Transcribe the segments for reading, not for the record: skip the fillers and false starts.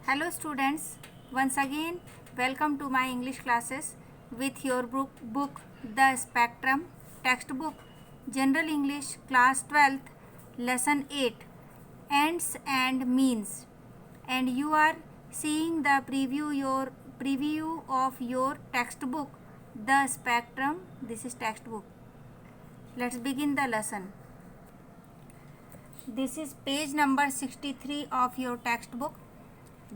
Hello students, once again welcome to my English classes with your book The Spectrum textbook General English class 12th lesson 8 Ends and Means, and you are seeing the preview of your textbook The Spectrum. This is textbook. Let's begin the lesson. This is page number 63 of your textbook.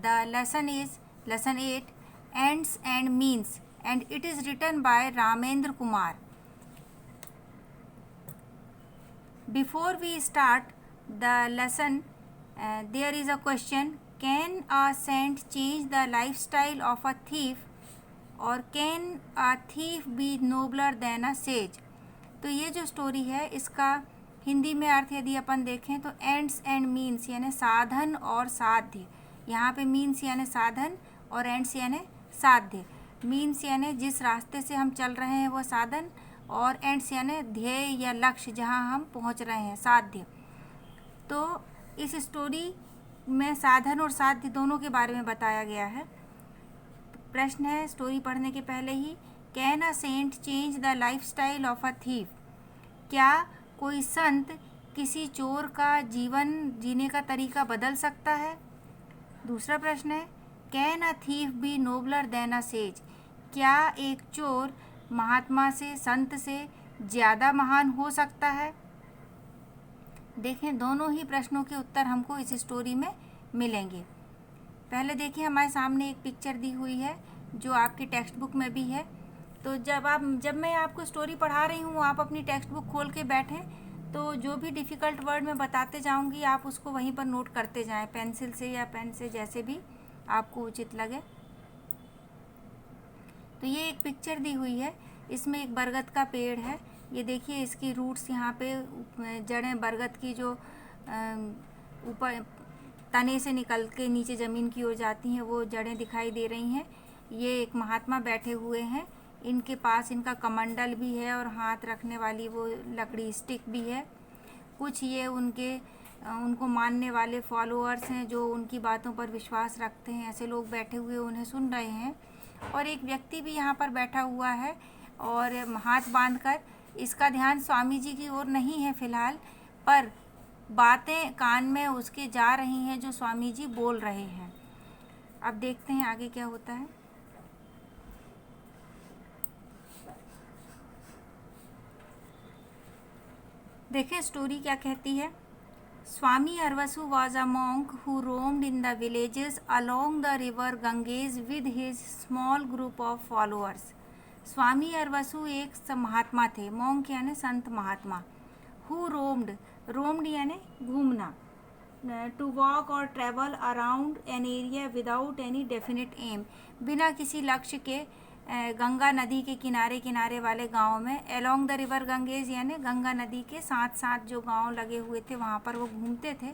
The lesson is lesson 8 Ends and Means, and it is written by Ramendra Kumar. Before we start the lesson, there is a question: can a saint change the lifestyle of a thief, or can a thief be nobler than a sage? तो ये जो story है इसका हिंदी में अर्थ यदि अपन देखें तो ends and means यानी साधन और साध्य। यहाँ पे मीन्स यानी साधन और एंड्स यानी साध्य। मीन्स यानी जिस रास्ते से हम चल रहे हैं वो साधन, और एंड्स यानी ध्येय या लक्ष्य जहाँ हम पहुँच रहे हैं, साध्य। तो इस स्टोरी में साधन और साध्य दोनों के बारे में बताया गया है। प्रश्न है स्टोरी पढ़ने के पहले ही, can a saint change the life style of a thief? क्या कोई संत किसी चोर का जीवन जीने का तरीका बदल सकता है? दूसरा प्रश्न है, can a thief be nobler than a sage? क्या एक चोर महात्मा से, संत से ज़्यादा महान हो सकता है? देखें, दोनों ही प्रश्नों के उत्तर हमको इस स्टोरी में मिलेंगे। पहले देखिए, हमारे सामने एक पिक्चर दी हुई है जो आपकी टेक्स्ट बुक में भी है। तो जब मैं आपको स्टोरी पढ़ा रही हूँ, आप अपनी टेक्स्ट बुक खोल के बैठें, तो जो भी डिफ़िकल्ट वर्ड मैं बताते जाऊँगी आप उसको वहीं पर नोट करते जाएं, पेंसिल से या पेन से, जैसे भी आपको उचित लगे। तो ये एक पिक्चर दी हुई है, इसमें एक बरगद का पेड़ है। ये देखिए, इसकी रूट्स यहाँ पे, जड़ें बरगद की जो ऊपर तने से निकल के नीचे ज़मीन की ओर जाती हैं, वो जड़ें दिखाई दे रही हैं। ये एक महात्मा बैठे हुए हैं, इनके पास इनका कमंडल भी है और हाथ रखने वाली वो लकड़ी स्टिक भी है। कुछ ये उनको मानने वाले फॉलोअर्स हैं जो उनकी बातों पर विश्वास रखते हैं। ऐसे लोग बैठे हुए उन्हें सुन रहे हैं, और एक व्यक्ति भी यहाँ पर बैठा हुआ है और हाथ बांधकर। इसका ध्यान स्वामी जी की ओर नहीं है फ़िलहाल, पर बातें कान में उसके जा रही हैं जो स्वामी जी बोल रहे हैं। अब देखते हैं आगे क्या होता है। देखें स्टोरी क्या कहती है। Swami Aravasu was a monk who roamed in the villages along the river Ganges with his small group of followers. स्वामी अरवसु एक महात्मा थे, monk यानी संत महात्मा। who roamed यानी घूमना, to walk or travel around an area without any definite aim, बिना किसी लक्ष्य के गंगा नदी के किनारे किनारे वाले गांव में। along the river गंगेज यानी गंगा नदी के साथ साथ जो गांव लगे हुए थे वहाँ पर वो घूमते थे।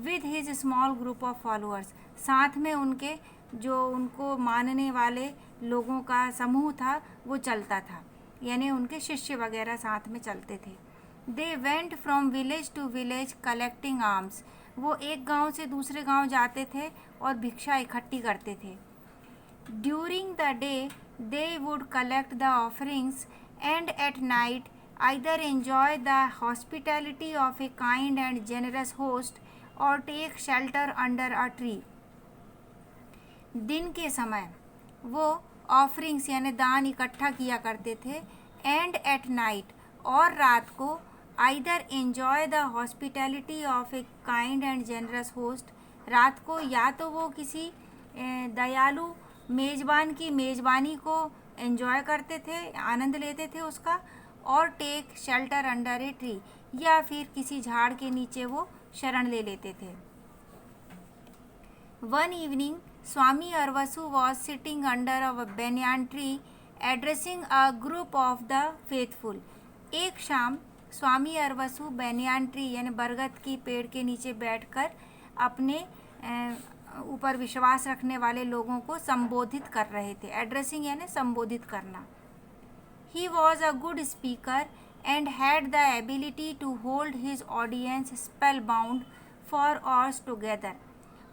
with his small group of followers, साथ में उनके जो उनको मानने वाले लोगों का समूह था वो चलता था, यानी उनके शिष्य वगैरह साथ में चलते थे। they went from village to village collecting alms, वो एक गांव से दूसरे गांव जाते थे और भिक्षा इकट्ठी करते थे। During the day they would collect the offerings, and at night either enjoy the hospitality of a kind and generous host or take shelter under a tree. दिन के समय वो ऑफरिंग्स यानी दान इकट्ठा किया करते थे, एंड एट नाइट और रात को either enjoy the hospitality of a kind and generous host, रात को या तो वो किसी दयालु मेज़बान की मेज़बानी को एंजॉय करते थे, आनंद लेते थे उसका, और take shelter under a tree, या फिर किसी झाड़ के नीचे वो शरण ले लेते थे। One evening Swami Aravasu was sitting under a banyan tree addressing a group of the faithful. एक शाम स्वामी अरवसु बेनियान ट्री यानी बरगद की पेड़ के नीचे बैठकर अपने ऊपर विश्वास रखने वाले लोगों को संबोधित कर रहे थे। एड्रेसिंग यानी संबोधित करना। He was a good speaker and had the ability to hold his audience spellbound for hours together.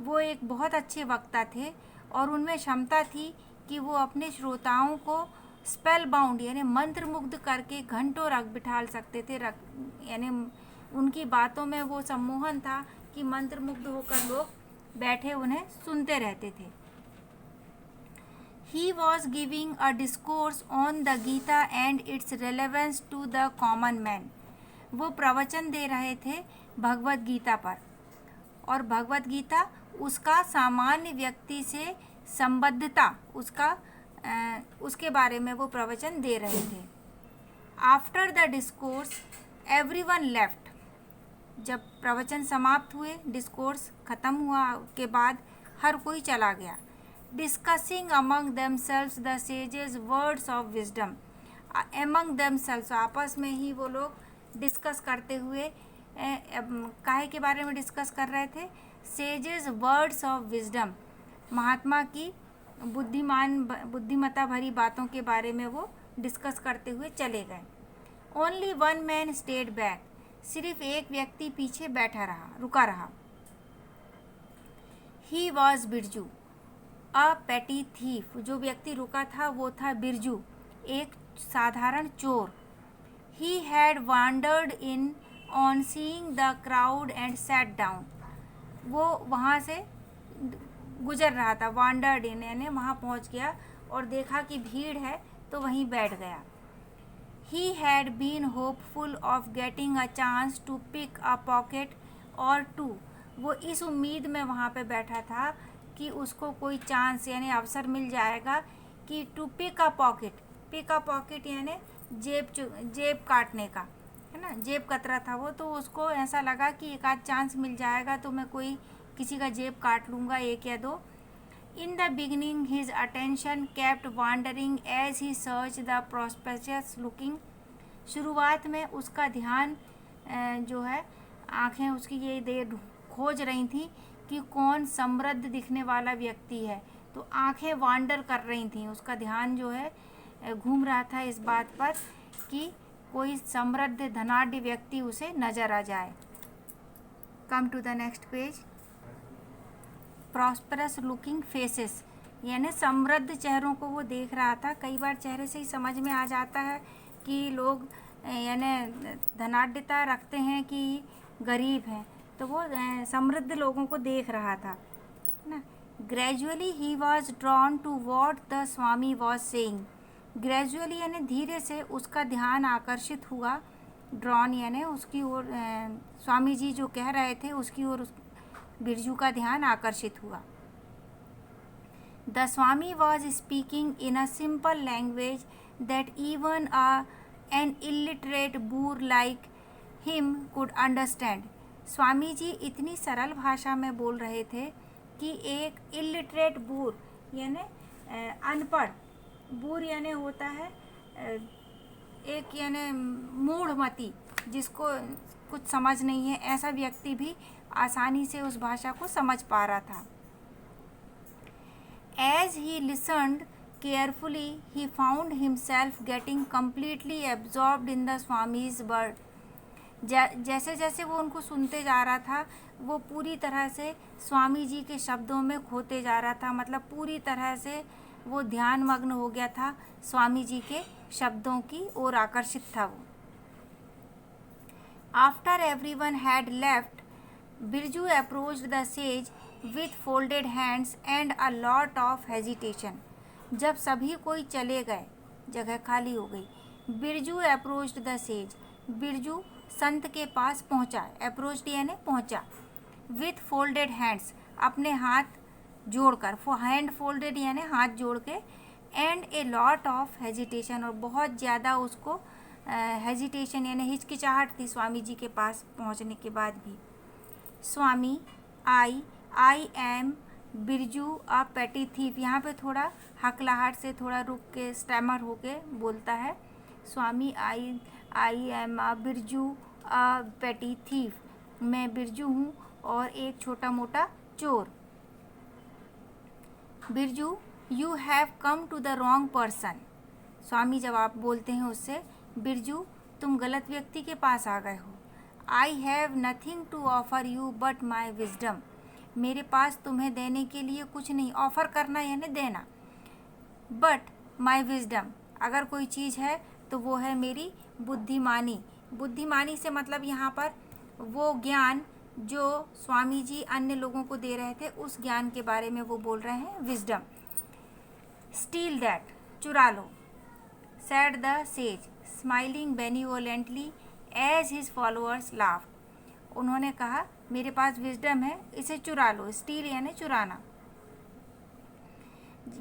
वो एक बहुत अच्छे वक्ता थे और उनमें क्षमता थी कि वो अपने श्रोताओं को स्पेल बाउंड यानी मंत्रमुग्ध करके घंटों रख बिठा सकते थे, यानी उनकी बातों में वो सम्मोहन था कि मंत्रमुग्ध होकर लोग बैठे उन्हें सुनते रहते थे। He was giving a discourse on the Gita and its relevance to the common man. वो प्रवचन दे रहे थे भगवत गीता पर और भगवत गीता उसका सामान्य व्यक्ति से संबद्धता उसके बारे में वो प्रवचन दे रहे थे। After the discourse everyone left. जब प्रवचन समाप्त हुए, डिस्कोर्स ख़त्म हुआ के बाद हर कोई चला गया। Discussing among themselves the sages words of wisdom. Among themselves, आपस में ही वो लोग डिस्कस करते हुए काहे के बारे में डिस्कस कर रहे थे? सेजेस वर्ड्स ऑफ विजडम, महात्मा की बुद्धिमत्ता भरी बातों के बारे में वो डिस्कस करते हुए चले गए। Only one man stayed back. सिर्फ एक व्यक्ति पीछे रुका रहा। ही वॉज बिरजू अ पेटी थीफ। जो व्यक्ति रुका था वो था बिरजू, एक साधारण चोर। He had wandered in on seeing the crowd and sat down. वो वहाँ से गुजर रहा था, वांडर्ड इन यानी वहाँ पहुँच गया और देखा कि भीड़ है तो वहीं बैठ गया। He had been hopeful of getting a chance to pick a pocket or two. वो इस उम्मीद में वहाँ पे बैठा था कि उसको कोई चांस यानी अवसर मिल जाएगा कि टू पिक अ पॉकेट यानी जेब काटने का, है ना, जेब कतरा था वो, तो उसको ऐसा लगा कि एक आध चांस मिल जाएगा तो मैं किसी का जेब काट लूँगा, एक या दो। In the beginning, his attention kept wandering as he searched the prosperous looking. शुरुआत में उसका ध्यान जो है, आँखें उसकी ये देर खोज रही थी कि कौन समृद्ध दिखने वाला व्यक्ति है, तो आँखें वांडर कर रही थी, उसका ध्यान जो है घूम रहा था इस बात पर कि कोई समृद्ध धनाढ्य व्यक्ति उसे नज़र आ जाए। Come to the next page. Prosperous looking faces यानी समृद्ध चेहरों को वो देख रहा था। कई बार चेहरे से ही समझ में आ जाता है कि लोग यानी धनाढ्यता रखते हैं कि गरीब हैं, तो वो समृद्ध लोगों को देख रहा था ना। Gradually he was drawn to what the Swami was saying. Gradually यानी धीरे से उसका ध्यान आकर्षित हुआ, ड्रॉन यानी उसकी ओर, स्वामी जी जो कह रहे थे उसकी ओर बिरजू का ध्यान आकर्षित हुआ। The Swami was speaking in a simple language that even an illiterate boor like him could understand. Swami ji इतनी सरल भाषा में बोल रहे थे कि एक इलिटरेट बूर यानी अनपढ़, बूर यानी होता है एक यानी मूढ़मती, जिसको कुछ समझ नहीं है, ऐसा व्यक्ति भी आसानी से उस भाषा को समझ पा रहा था। As he listened carefully, he found himself getting completely absorbed in the Swami's word. जैसे जैसे वो उनको सुनते जा रहा था, वो पूरी तरह से स्वामी जी के शब्दों में खोते जा रहा था, मतलब पूरी तरह से वो ध्यान मग्न हो गया था, स्वामी जी के शब्दों की ओर आकर्षित था वो। After everyone had left, Birju approached the sage with folded hands and a lot of hesitation. जब सभी कोई चले गए, जगह खाली हो गई, Birju approached the sage. Birju संत के पास पहुंचा, अप्रोच्ड यानी पहुंचा, विथ फोल्डेड हैंड्स अपने हाथ जोड़कर, हैंड फोल्डेड यानी हाथ जोड़ के, and a lot of hesitation और बहुत ज़्यादा उसको हेजिटेशन यानी हिचकिचाहट थी स्वामी जी के पास पहुंचने के बाद भी। स्वामी आई एम बिरजू अ पेटी थीफ। यहाँ पे थोड़ा हकलाहट से थोड़ा रुक के स्टैमर होके बोलता है। स्वामी आई एम अ बिरजू अ पेटी थीफ। मैं बिरजू हूँ और एक छोटा मोटा चोर। Birju you have come to the wrong person. Swami जवाब बोलते हैं उससे, बिरजू तुम गलत व्यक्ति के पास आ गए हो। I have nothing to offer you but my wisdom. मेरे पास तुम्हें देने के लिए कुछ नहीं, ऑफर करना यानी देना। बट माई विजडम, अगर कोई चीज़ है तो वो है मेरी बुद्धिमानी। बुद्धिमानी से मतलब यहाँ पर वो ज्ञान जो स्वामी जी अन्य लोगों को दे रहे थे, उस ज्ञान के बारे में वो बोल रहे हैं, विजडम। स्टील दैट, चुरा लो। said the sage, smiling benevolently as his followers laughed. उन्होंने कहा मेरे पास विजडम है, इसे चुरा लो। स्टील यानी चुराना।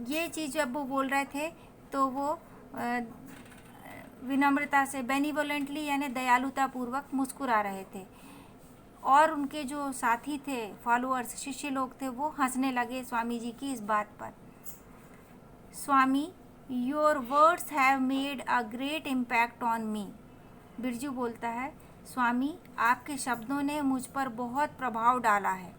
ये चीज़ जब वो बोल रहे थे तो वो विनम्रता से, बेनिवोलेंटली यानी दयालुता पूर्वक मुस्कुरा रहे थे, और उनके जो साथी थे, फॉलोअर्स, शिष्य लोग थे, वो हंसने लगे स्वामी जी की इस बात पर। Swami, your words have made a great impact on me. Birju बोलता है स्वामी, आपके शब्दों ने मुझ पर बहुत प्रभाव डाला है।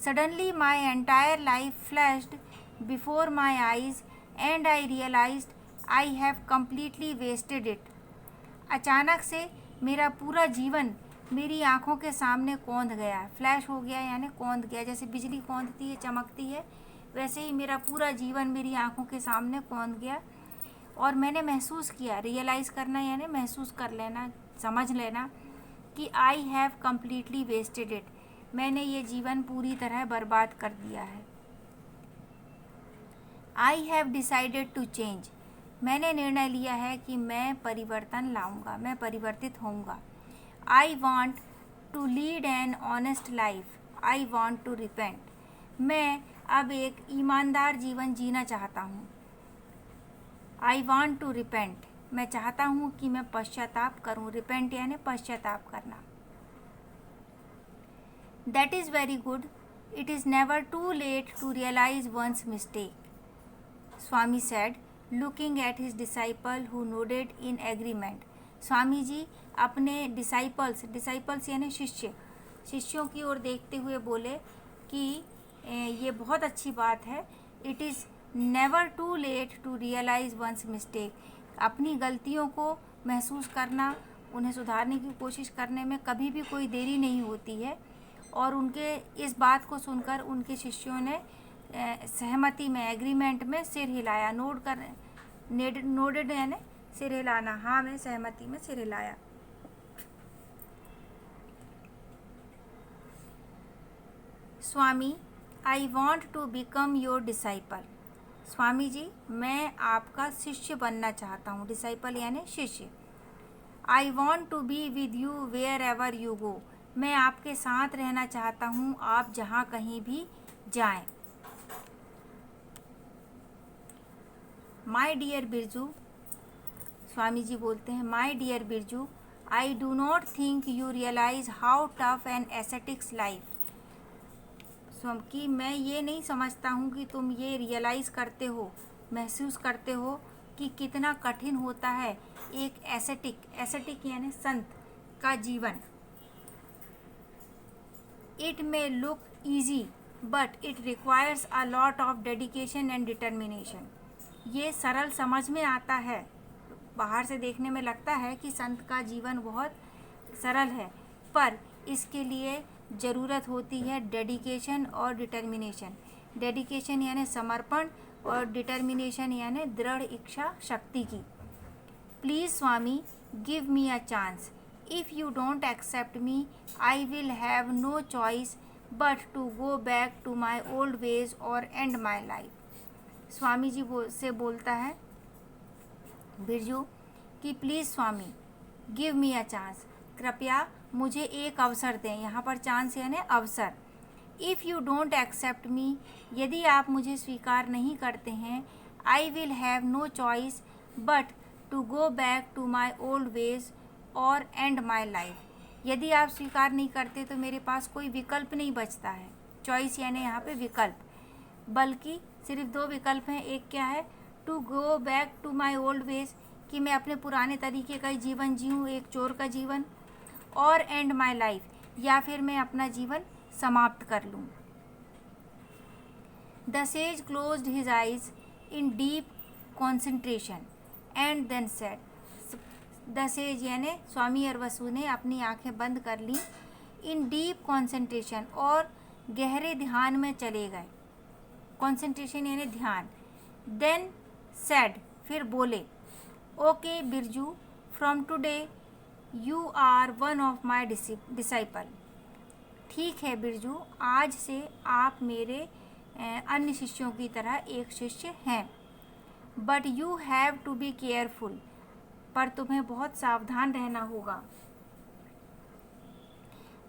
Suddenly my entire life flashed before my eyes and I realised I have completely wasted it. अचानक से मेरा पूरा जीवन मेरी आँखों के सामने कौंध गया। फ्लैश हो गया यानी कौंध गया, जैसे बिजली कौंधती है, चमकती है, वैसे ही मेरा पूरा जीवन मेरी आँखों के सामने कौंध गया। और मैंने महसूस किया, रियलाइज़ करना यानी महसूस कर लेना, समझ लेना, कि I have completely wasted it, मैंने ये जीवन पूरी तरह बर्बाद कर दिया है। I have decided to change, मैंने निर्णय लिया है कि मैं परिवर्तन लाऊंगा, मैं परिवर्तित होऊंगा। I want to lead an honest life, I want to repent, मैं अब एक ईमानदार जीवन जीना चाहता हूँ। आई वॉन्ट टू रिपेंट, मैं चाहता हूँ कि मैं पश्चाताप करूँ। रिपेंट यानी पश्चाताप करना। That is very good, it is never too late to realise once mistake, Swami said, looking at his disciple who nodded in agreement. Swami ji अपने डिसाइपल्स यानी शिष्यों की ओर देखते हुए बोले कि ये बहुत अच्छी बात है। It is never too late to realise once mistake, अपनी गलतियों को महसूस करना, उन्हें सुधारने की कोशिश करने में कभी भी कोई देरी नहीं होती है। और उनके इस बात को सुनकर उनके शिष्यों ने सहमति में, एग्रीमेंट में सिर हिलाया। नोडेड यानी सिर हिलाना, हाँ में सहमति में सिर हिलाया। Swami, I want to become your disciple, Swami ji मैं आपका शिष्य बनना चाहता हूँ। डिसाइपल यानी शिष्य। I want to be with you wherever you go, मैं आपके साथ रहना चाहता हूँ, आप जहाँ कहीं भी जाएं। माई डियर बिरजू, स्वामी जी बोलते हैं, my dear Birju, I do not think you realise how tough and ascetics life, कि मैं ये नहीं समझता हूँ कि तुम ये रियलाइज़ करते हो, महसूस करते हो कि कितना कठिन होता है एक एसेटिक यानी संत का जीवन। It may look easy but it requires a lot of dedication and determination, ये सरल समझ में आता है, बाहर से देखने में लगता है कि संत का जीवन बहुत सरल है, पर इसके लिए ज़रूरत होती है डेडिकेशन और डिटर्मिनेशन। डेडिकेशन यानी समर्पण और डिटर्मिनेशन यानी दृढ़ इच्छा शक्ति की। Please Swami, give me a chance, if you don't accept me I will have no choice but to go back to my old ways or end my life. Swami ji से बोलता है बिरजू कि please Swami, give me a chance, कृपया मुझे एक अवसर दें। यहाँ पर चांस यानी अवसर। If you don't accept me, यदि आप मुझे स्वीकार नहीं करते हैं, I will have no choice but to go back to my old ways or end my life, यदि आप स्वीकार नहीं करते तो मेरे पास कोई विकल्प नहीं बचता है। चॉइस यानी यहाँ पे विकल्प, बल्कि सिर्फ दो विकल्प हैं। एक क्या है, to go back to my old ways, कि मैं अपने पुराने तरीके का जीवन जीऊँ, एक चोर का जीवन, और एंड माई लाइफ, या फिर मैं अपना जीवन समाप्त कर लूँ। The sage closed his eyes in deep concentration and then said, the sage यानी स्वामी अरवसु ने अपनी आंखें बंद कर ली, इन डीप कॉन्सेंट्रेशन, और गहरे ध्यान में चले गए। कंसंट्रेशन यानी ध्यान। देन सेड, फिर बोले, okay Birju, from today you are one of my disciple. ठीक है बिरजू, आज से आप मेरे अन्य शिष्यों की तरह एक शिष्य हैं। But you have to be careful, पर तुम्हें बहुत सावधान रहना होगा।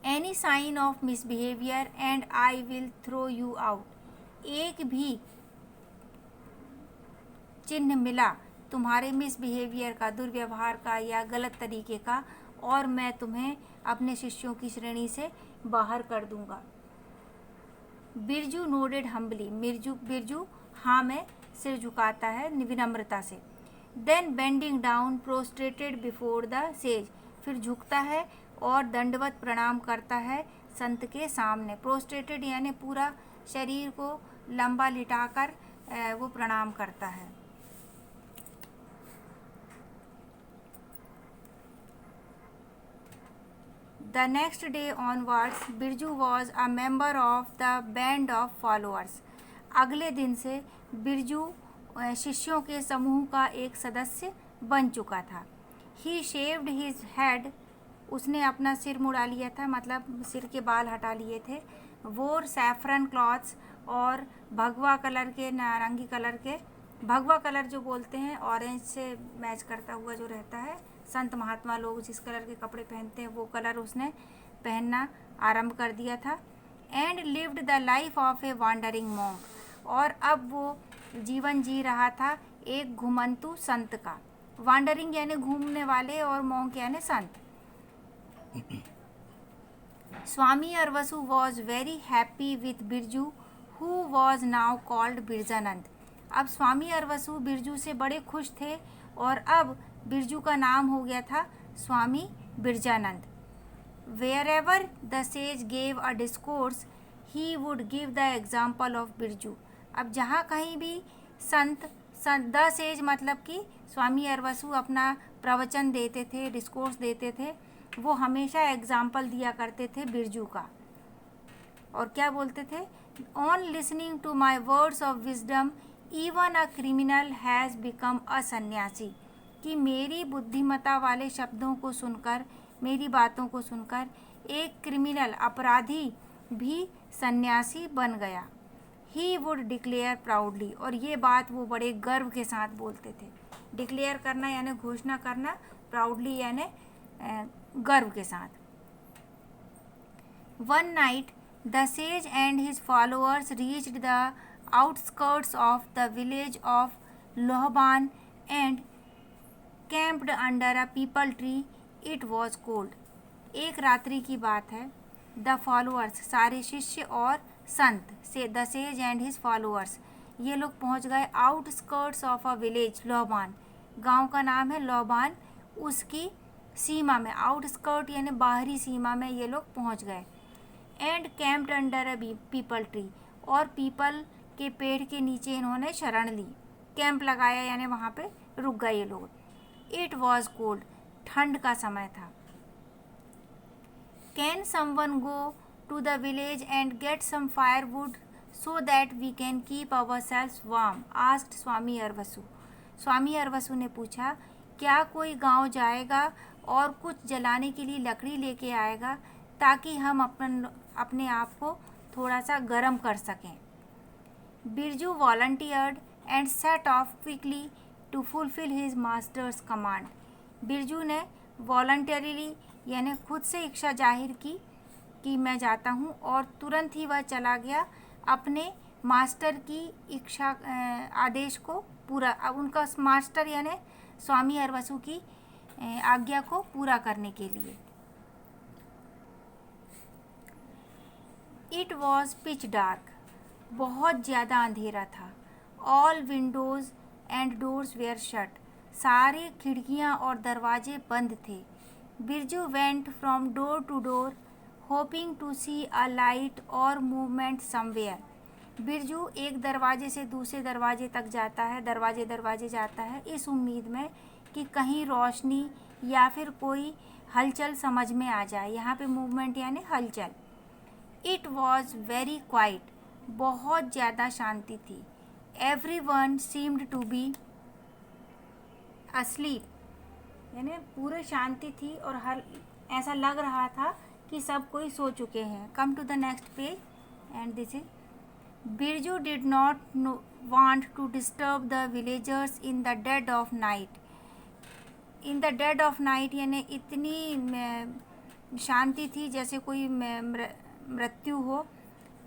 Any sign of misbehaviour and I will throw you out. एक भी चिन्ह मिला तुम्हारे मिसबिहेवियर का, दुर्व्यवहार का या गलत तरीके का, और मैं तुम्हें अपने शिष्यों की श्रेणी से बाहर कर दूंगा। बिरजू नोडेड हम्बली, बिरजू हाँ में सिर झुकाता है विनम्रता से। Then bending down prostrated before the sage, फिर झुकता है और दंडवत प्रणाम करता है संत के सामने। प्रोस्ट्रेटेड यानी पूरा शरीर को लंबा लिटाकर वो प्रणाम करता है। The next day onwards, Birju was a member of the band of followers. अगले दिन से बिरजू शिष्यों के समूह का एक सदस्य बन चुका था। He shaved his head, उसने अपना सिर मुड़ा लिया था, मतलब सिर के बाल हटा लिए थे। Wore saffron cloths, और भगवा कलर के, नारंगी कलर के, भगवा कलर जो बोलते हैं ऑरेंज से मैच करता हुआ जो रहता है, संत महात्मा लोग जिस कलर के कपड़े पहनते हैं वो कलर उसने पहनना आरंभ कर दिया था। And lived the life of A wandering monk, और अब वो जीवन जी रहा था एक घुमंतु संत का। वांडरिंग यानी घूमने वाले, और मॉन्क यानी संत। Swami Aravasu was very happy with Birju, who was now called Birjanand. अब स्वामी अरवसु बिरजू से बड़े खुश थे, और अब बिरजू का नाम हो गया था स्वामी Birjanand. Wherever the sage gave a discourse, he would give the example of Birju. अब जहाँ कहीं भी संत द सेज मतलब कि स्वामी अरवसु अपना प्रवचन देते थे, डिस्कोर्स देते थे, वो हमेशा एग्जाम्पल दिया करते थे बिरजू का। और क्या बोलते थे? On listening to my words of wisdom even a criminal has become a sanyasi, कि मेरी बुद्धिमता वाले शब्दों को सुनकर, मेरी बातों को सुनकर एक क्रिमिनल, अपराधी भी सन्यासी बन गया। ही वुड डिक्लेयर प्राउडली, और ये बात वो बड़े गर्व के साथ बोलते थे। डिक्लेयर करना यानी घोषणा करना, प्राउडली यानी गर्व के साथ। One night the sage and his followers reached the outskirts of the village of Lohban and camped under a peepal tree. It was cold. एक रात्रि की बात है। द फॉलोअर्स, सारे शिष्य और संत, से the sage and his followers, ये लोग पहुंच गए आउटस्कर्ट्स ऑफ अ विलेज, लोहबान, गांव का नाम है लोहबान, उसकी सीमा में, आउटस्कर्ट यानी बाहरी सीमा में ये लोग पहुंच गए। And camped under a peepal tree, और पीपल के पेड़ के नीचे इन्होंने शरण ली, कैंप लगाया यानी वहाँ पे रुक गए ये लोग। इट वॉज कोल्ड, ठंड का समय था। Can someone go to the village and get some firewood so that we can keep ourselves warm, asked Swami Aravasu. Swami Aravasu ने पूछा, क्या कोई गांव जाएगा और कुछ जलाने के लिए लकड़ी लेके आएगा ताकि हम अपने आप को थोड़ा सा गर्म कर सकें। Birju volunteered and set off quickly to fulfil his master's command. Birju ने वॉलंटरीली यानी खुद से इच्छा जाहिर की कि मैं जाता हूँ, और तुरंत ही वह चला गया अपने मास्टर की इच्छा, आदेश को पूरा, उनका मास्टर यानी स्वामी अरवसु की आज्ञा को पूरा करने के लिए। इट वॉज पिच डार्क, बहुत ज़्यादा अंधेरा था। All windows and doors were shut, सारे खिड़कियां और दरवाजे बंद थे। Birju went from door to door hoping to see a light or movement somewhere. Birju एक दरवाजे से दूसरे दरवाजे तक जाता है, दरवाजे जाता है, इस उम्मीद में कि कहीं रोशनी या फिर कोई हलचल समझ में आ जाए। यहाँ पे मूवमेंट यानी हलचल। इट वॉज वेरी क्वाइट, बहुत ज़्यादा शांति थी। Everyone seemed to be asleep, यानी पूरे शांति थी और हर ऐसा लग रहा था कि सब कोई सो चुके हैं। Come to the next page and this is Birju did not want to disturb the villagers in the dead of night. In the dead of night यानी इतनी शांति थी जैसे कोई मृत्यु हो,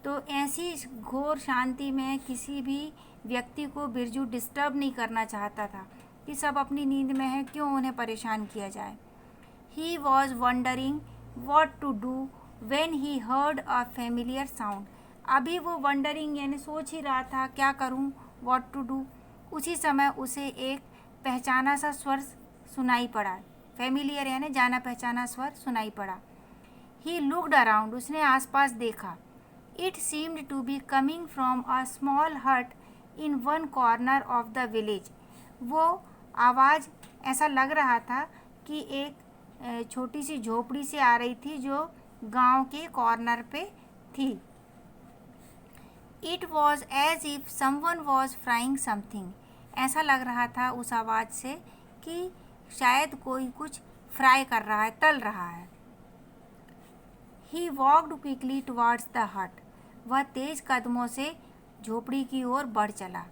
तो ऐसी घोर शांति में किसी भी व्यक्ति को बिरजू डिस्टर्ब नहीं करना चाहता था कि सब अपनी नींद में है, क्यों उन्हें परेशान किया जाए। He was wondering what to do when he heard a familiar sound. अभी वो वंडरिंग यानी सोच ही रहा था क्या करूं, वॉट टू डू। उसी समय उसे एक पहचाना सा स्वर सुनाई पड़ा। फेमिलियर यानी जाना पहचाना स्वर सुनाई पड़ा। ही लुक्ड अराउंड, उसने आसपास देखा। It seemed to be coming from a small hut in one corner of the village. वो आवाज़ ऐसा लग रहा था कि एक छोटी सी झोपड़ी से आ रही थी जो गांव के कॉर्नर पे थी। It was as if someone was frying something. ऐसा लग रहा था उस आवाज़ से कि शायद कोई कुछ फ्राई कर रहा है, तल रहा है। ही वॉक्ड क्विकली टुवार्ड्स द हट। वह तेज कदमों से झोपड़ी की ओर बढ़ चला।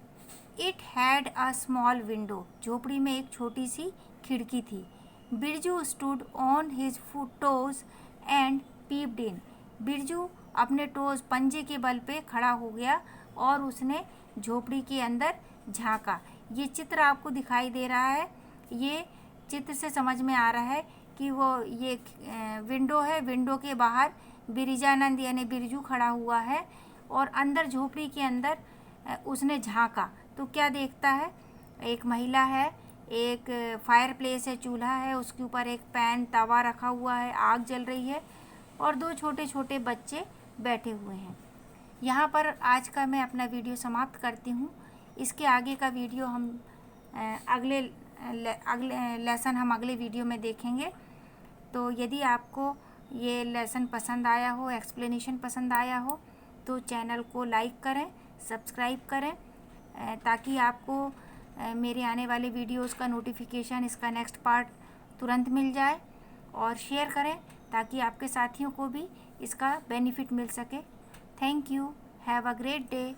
It had a small window. झोपड़ी में एक छोटी सी खिड़की थी। Birju stood on his toes and peeped in. Birju अपने टोज पंजे के बल पे खड़ा हो गया और उसने झोपड़ी के अंदर झांका। ये चित्र आपको दिखाई दे रहा है। ये चित्र से समझ में आ रहा है कि वो ये विंडो है। विंडो के बाहर बिरिजानंद यानी बिरजू खड़ा हुआ है और अंदर झोपड़ी के अंदर उसने झांका तो क्या देखता है, एक महिला है, एक फायर प्लेस है, चूल्हा है, उसके ऊपर एक पैन तवा रखा हुआ है, आग जल रही है और दो छोटे छोटे बच्चे बैठे हुए हैं। यहाँ पर आज का मैं अपना वीडियो समाप्त करती हूँ। इसके आगे का वीडियो हम अगले लेसन हम अगले वीडियो में देखेंगे। तो यदि आपको ये लेसन पसंद आया हो, एक्सप्लेनेशन पसंद आया हो, तो चैनल को लाइक करें, सब्सक्राइब करें ताकि आपको मेरे आने वाले वीडियोस का नोटिफिकेशन, इसका नेक्स्ट पार्ट तुरंत मिल जाए। और शेयर करें ताकि आपके साथियों को भी इसका बेनिफिट मिल सके। Thank you. Have a great day.